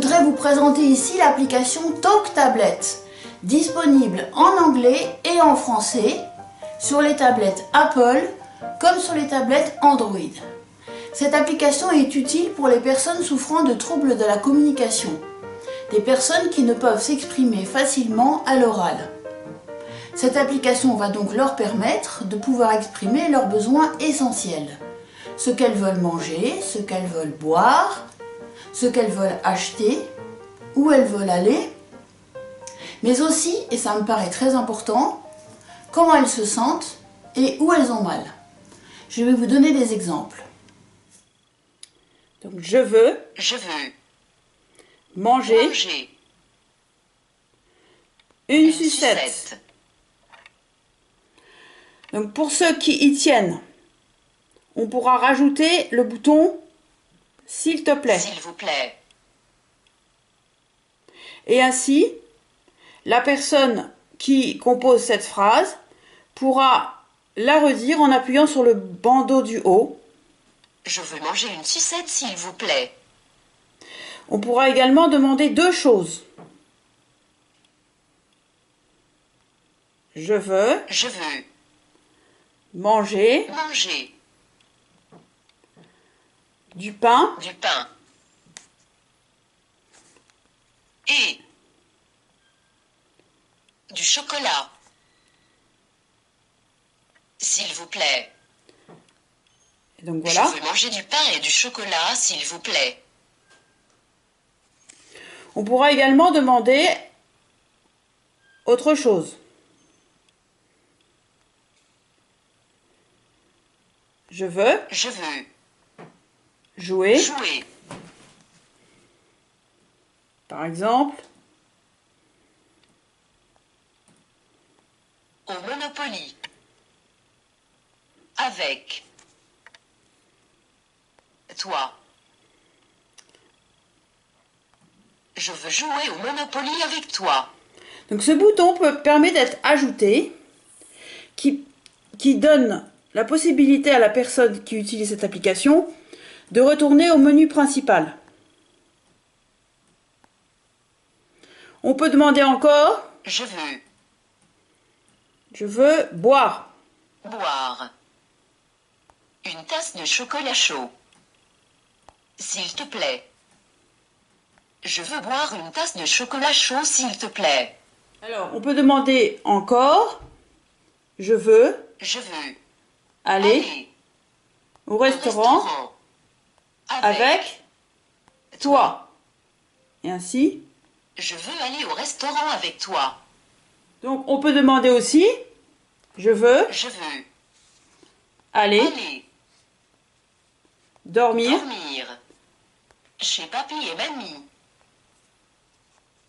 voudrais vous présenter ici l'application Talk Tablet, disponible en anglais et en français sur les tablettes Apple comme sur les tablettes Android. Cette application est utile pour les personnes souffrant de troubles de la communication, des personnes qui ne peuvent s'exprimer facilement à l'oral. Cette application va donc leur permettre de pouvoir exprimer leurs besoins essentiels. Ce qu'elles veulent manger, ce qu'elles veulent boire, ce qu'elles veulent acheter, où elles veulent aller, mais aussi, et ça me paraît très important, comment elles se sentent et où elles ont mal. Je vais vous donner des exemples. Donc je veux manger une sucette. Donc pour ceux qui y tiennent, on pourra rajouter le bouton « S'il te plaît ». S'il vous plaît. Et ainsi, la personne qui compose cette phrase pourra la redire en appuyant sur le bandeau du haut. Je veux manger une sucette, s'il vous plaît. On pourra également demander deux choses. Je veux manger du pain et du chocolat. S'il vous plaît. Et donc voilà. Je veux manger du pain et du chocolat, s'il vous plaît. On pourra également demander autre chose. Je veux jouer. Par exemple, au Monopoly. Avec toi. Je veux jouer au Monopoly avec toi. Donc ce bouton permet d'être ajouté, qui donne la possibilité à la personne qui utilise cette application de retourner au menu principal. On peut demander encore « Je veux boire ». Une tasse de chocolat chaud. S'il te plaît. Je veux boire une tasse de chocolat chaud, s'il te plaît. Alors, on peut demander encore « Je veux aller au restaurant avec toi ». Et ainsi. Je veux aller au restaurant avec toi. Donc, on peut demander aussi « Je veux aller dormir chez papy et mamie.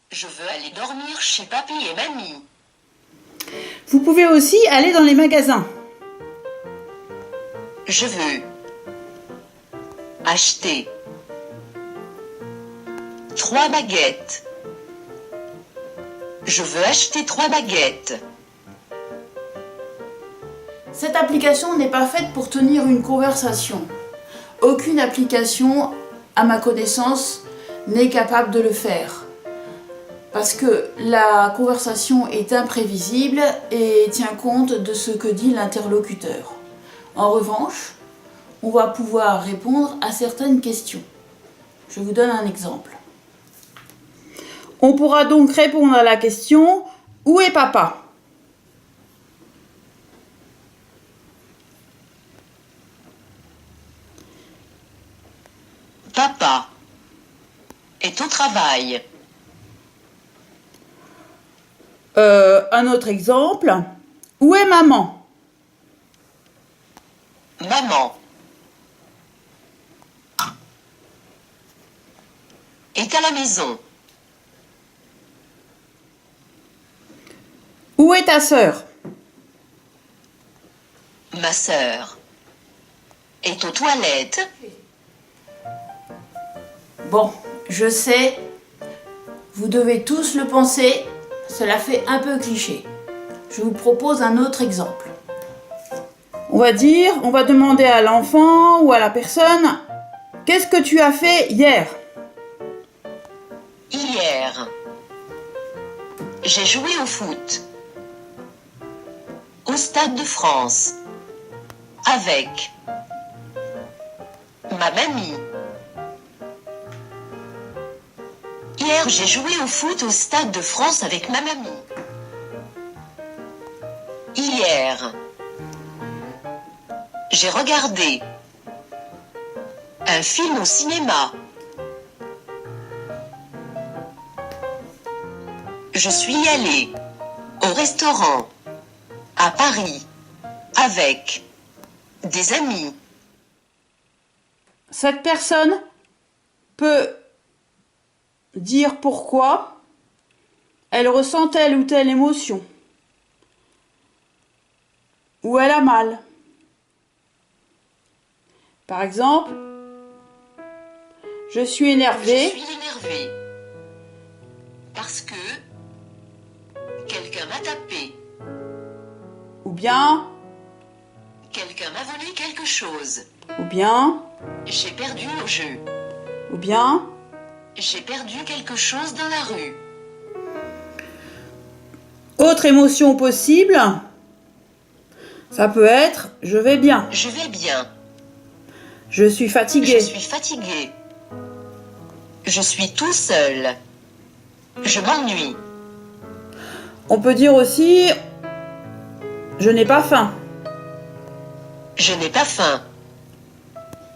Je veux aller dormir chez papy et mamie. » Vous pouvez aussi aller dans les magasins. Je veux acheter 3 baguettes. Je veux acheter 3 baguettes. Cette application n'est pas faite pour tenir une conversation. Aucune application, à ma connaissance, n'est capable de le faire. Parce que la conversation est imprévisible et tient compte de ce que dit l'interlocuteur. En revanche, on va pouvoir répondre à certaines questions. Je vous donne un exemple. On pourra donc répondre à la question « Où est papa ?» Papa est au travail. Un autre exemple. Où est maman? Maman est à la maison. Où est ta sœur? Ma sœur est aux toilettes. Bon, je sais, vous devez tous le penser, cela fait un peu cliché. Je vous propose un autre exemple. On va demander à l'enfant ou à la personne « Qu'est-ce que tu as fait hier ?» Hier, j'ai joué au foot. Au Stade de France. Avec ma mamie. Hier, j'ai joué au foot au Stade de France avec ma mamie. Hier, j'ai regardé un film au cinéma. Je suis allée au restaurant à Paris avec des amis. Cette personne peut dire pourquoi elle ressent telle ou telle émotion, ou elle a mal. Par exemple, je suis énervée. Je suis énervée parce que quelqu'un m'a tapé. Ou bien, Quelqu'un m'a volé quelque chose. ou bien, J'ai perdu au jeu. ou bien. J'ai perdu quelque chose dans la rue. Autre émotion possible, ça peut être je vais bien, Je vais bien. je suis fatigué, Je suis fatigué. Je suis tout seul. Je m'ennuie. On peut dire aussi je n'ai pas faim. Je n'ai pas faim.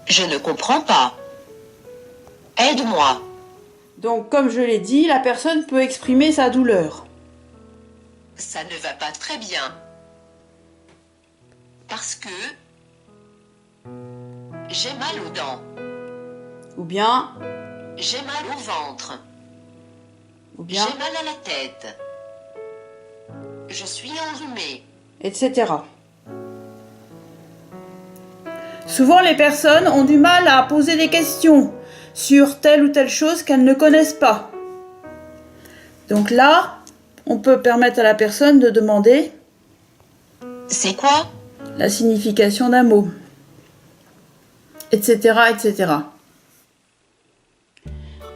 Je ne comprends pas. Aide-moi. Donc comme je l'ai dit, la personne peut exprimer sa douleur. Ça ne va pas très bien. Parce que j'ai mal aux dents. Ou bien, J'ai mal au ventre. ou bien, J'ai mal à la tête. Je suis enrhumée. etc. Souvent les personnes ont du mal à poser des questions sur telle ou telle chose qu'elles ne connaissent pas. Donc là, on peut permettre à la personne de demander C'est quoi? la signification d'un mot, etc., etc.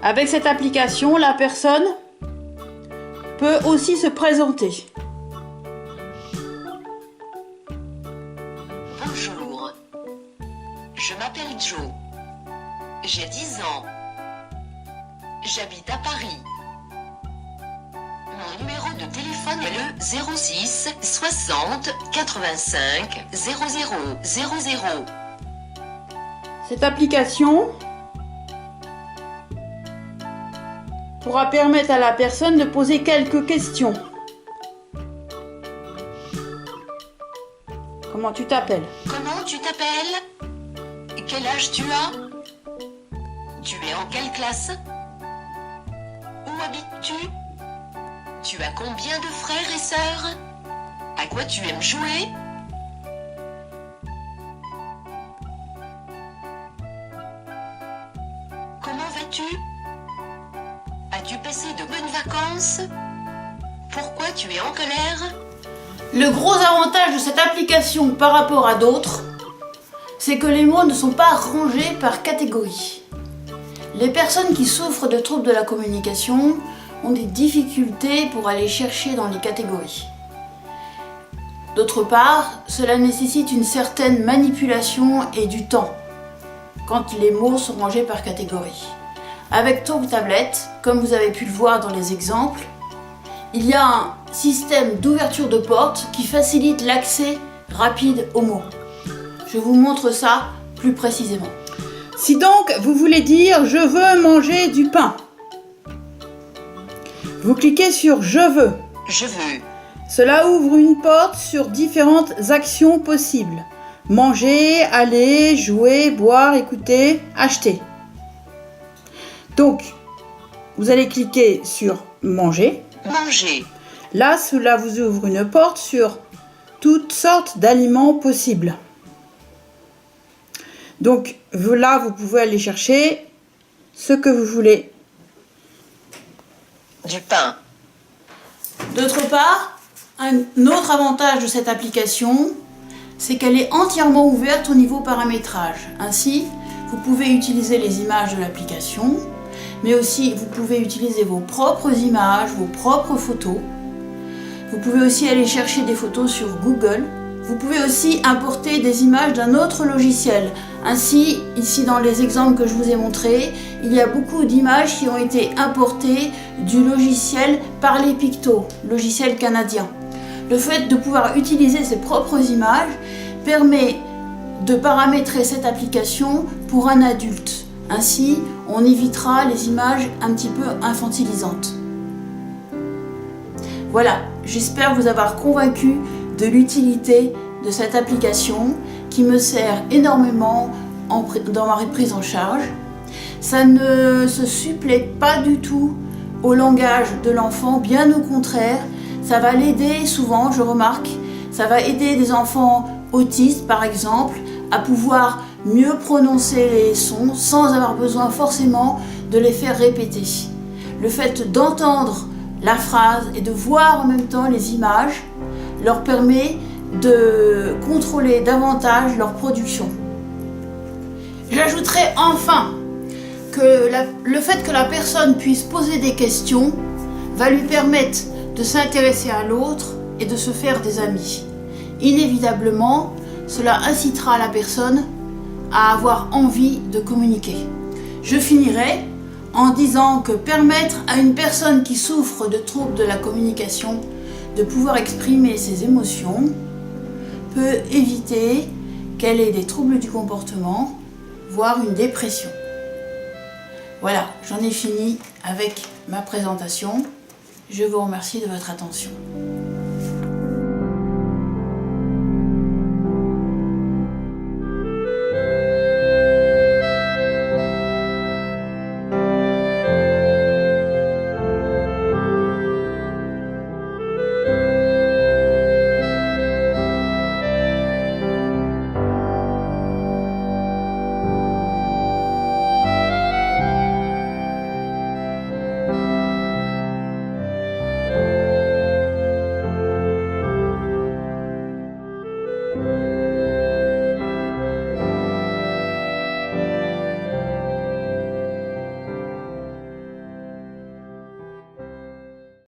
Avec cette application, la personne peut aussi se présenter. Bonjour. Je m'appelle Joe. J'ai 10 ans. J'habite à Paris. Mon numéro de téléphone est le 06 60 85 00 00. Cette application pourra permettre à la personne de poser quelques questions. Comment tu t'appelles? Comment tu t'appelles? Quel âge tu as? Tu es en quelle classe? Où habites-tu? Tu as combien de frères et sœurs? À quoi tu aimes jouer? Comment vas-tu? As-tu passé de bonnes vacances? Pourquoi tu es en colère? Le gros avantage de cette application par rapport à d'autres, c'est que les mots ne sont pas rangés par catégorie. Les personnes qui souffrent de troubles de la communication ont des difficultés pour aller chercher dans les catégories. D'autre part, cela nécessite une certaine manipulation et du temps quand les mots sont rangés par catégorie. Avec Talk Tablet, comme vous avez pu le voir dans les exemples, il y a un système d'ouverture de porte qui facilite l'accès rapide aux mots. Je vous montre ça plus précisément. Si donc vous voulez dire je veux manger du pain, vous cliquez sur je veux. Je veux. Cela ouvre une porte sur différentes actions possibles. Manger, aller, jouer, boire, écouter, acheter. Donc, vous allez cliquer sur manger. Manger. Là, cela vous ouvre une porte sur toutes sortes d'aliments possibles. Donc là, vous pouvez aller chercher ce que vous voulez. Du pain. D'autre part, un autre avantage de cette application, c'est qu'elle est entièrement ouverte au niveau paramétrage. Ainsi, vous pouvez utiliser les images de l'application, mais aussi vous pouvez utiliser vos propres images, vos propres photos. Vous pouvez aussi aller chercher des photos sur Google. Vous pouvez aussi importer des images d'un autre logiciel. Ainsi, ici dans les exemples que je vous ai montrés, il y a beaucoup d'images qui ont été importées du logiciel Parler Picto, logiciel canadien. Le fait de pouvoir utiliser ses propres images permet de paramétrer cette application pour un adulte. Ainsi, on évitera les images un petit peu infantilisantes. Voilà, j'espère vous avoir convaincu de l'utilité de cette application qui me sert énormément dans ma prise en charge. Ça ne se supplée pas du tout au langage de l'enfant, bien au contraire, ça va l'aider souvent, je remarque, ça va aider des enfants autistes par exemple à pouvoir mieux prononcer les sons sans avoir besoin forcément de les faire répéter. Le fait d'entendre la phrase et de voir en même temps les images leur permet de contrôler davantage leur production. J'ajouterai enfin que le fait que la personne puisse poser des questions va lui permettre de s'intéresser à l'autre et de se faire des amis. Inévitablement, cela incitera la personne à avoir envie de communiquer. Je finirai en disant que permettre à une personne qui souffre de troubles de la communication de pouvoir exprimer ses émotions peut éviter qu'elle ait des troubles du comportement, voire une dépression. Voilà, j'en ai fini avec ma présentation. Je vous remercie de votre attention.